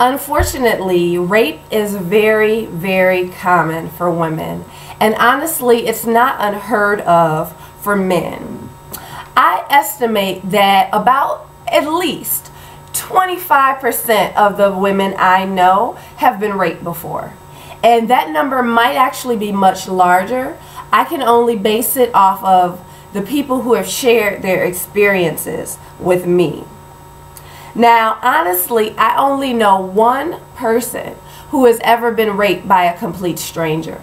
Unfortunately, rape is very, very common for women, and honestly, it's not unheard of for men. I estimate that about at least 25% of the women I know have been raped before, and that number might actually be much larger. I can only base it off of the people who have shared their experiences with me. Now, honestly, I only know one person who has ever been raped by a complete stranger.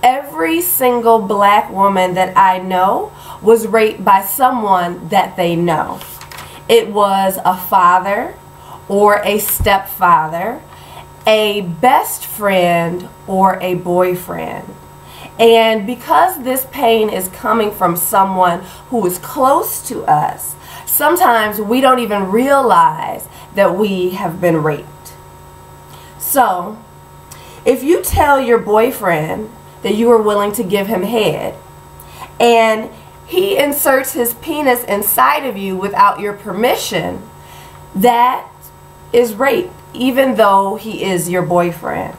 Every single black woman that I know was raped by someone that they know. It was a father or a stepfather, a best friend or a boyfriend. And because this pain is coming from someone who is close to us, sometimes we don't even realize that we have been raped. So, if you tell your boyfriend that you are willing to give him head, and he inserts his penis inside of you without your permission, that is rape, even though he is your boyfriend.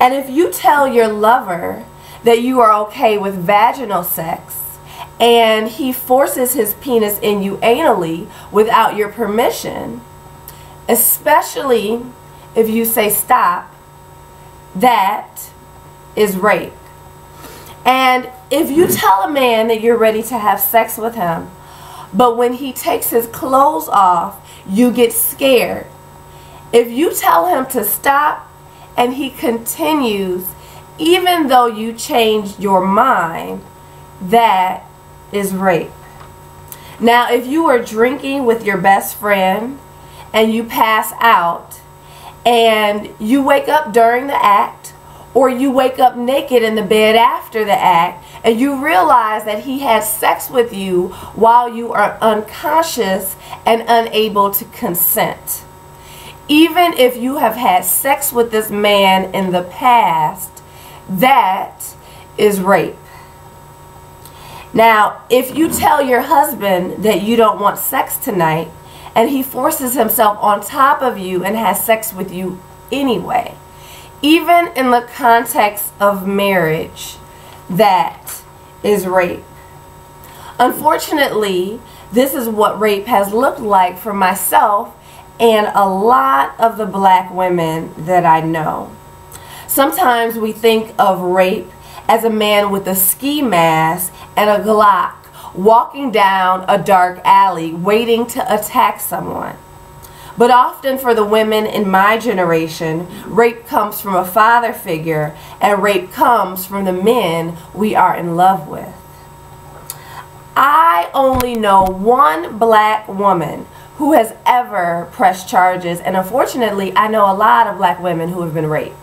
And if you tell your lover that you are okay with vaginal sex, and he forces his penis in you anally without your permission, especially if you say stop, that is rape. And if you tell a man that you're ready to have sex with him, but when he takes his clothes off, you get scared. If you tell him to stop and he continues, even though you changed your mind, that is rape. Now, if you are drinking with your best friend and you pass out and you wake up during the act, or you wake up naked in the bed after the act and you realize that he had sex with you while you are unconscious and unable to consent, even if you have had sex with this man in the past, that is rape. Now, if you tell your husband that you don't want sex tonight and he forces himself on top of you and has sex with you anyway, even in the context of marriage, that is rape. Unfortunately, this is what rape has looked like for myself and a lot of the black women that I know. Sometimes we think of rape as a man with a ski mask and a Glock walking down a dark alley waiting to attack someone. But often for the women in my generation, rape comes from a father figure, and rape comes from the men we are in love with. I only know one black woman who has ever pressed charges, and unfortunately I know a lot of black women who have been raped.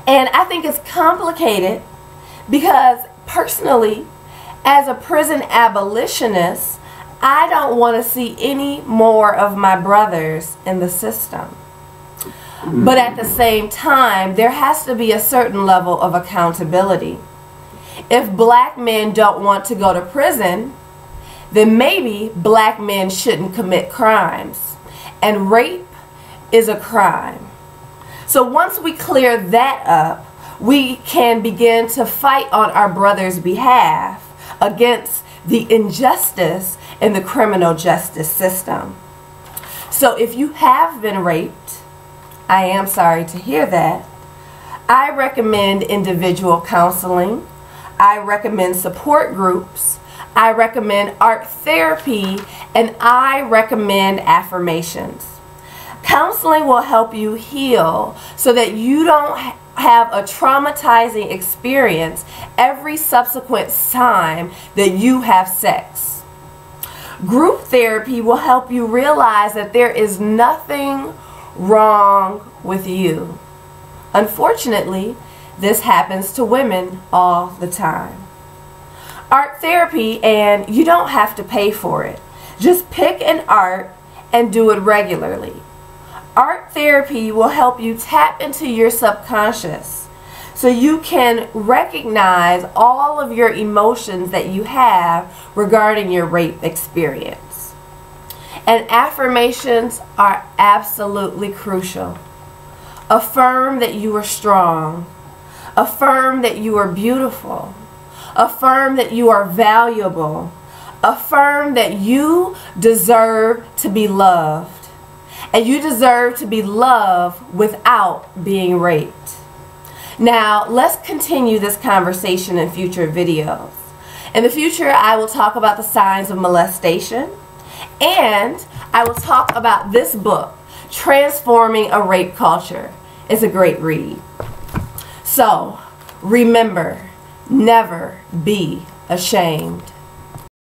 And I think it's complicated because personally, as a prison abolitionist, I don't want to see any more of my brothers in the system. But at the same time, there has to be a certain level of accountability. If black men don't want to go to prison, then maybe black men shouldn't commit crimes. And rape is a crime. So once we clear that up, we can begin to fight on our brother's behalf against the injustice in the criminal justice system. So if you have been raped, I am sorry to hear that. I recommend individual counseling. I recommend support groups. I recommend art therapy, and I recommend affirmations. Counseling will help you heal so that you don't have a traumatizing experience every subsequent time that you have sex. Group therapy will help you realize that there is nothing wrong with you. Unfortunately, this happens to women all the time. Art therapy, and you don't have to pay for it. Just pick an art and do it regularly. Art therapy will help you tap into your subconscious so you can recognize all of your emotions that you have regarding your rape experience. And affirmations are absolutely crucial. Affirm that you are strong. Affirm that you are beautiful. Affirm that you are valuable. Affirm that you deserve to be loved. And you deserve to be loved without being raped. Now, let's continue this conversation in future videos. In the future, I will talk about the signs of molestation, and I will talk about this book, Transforming a Rape Culture. It's a great read. So, remember, never be ashamed.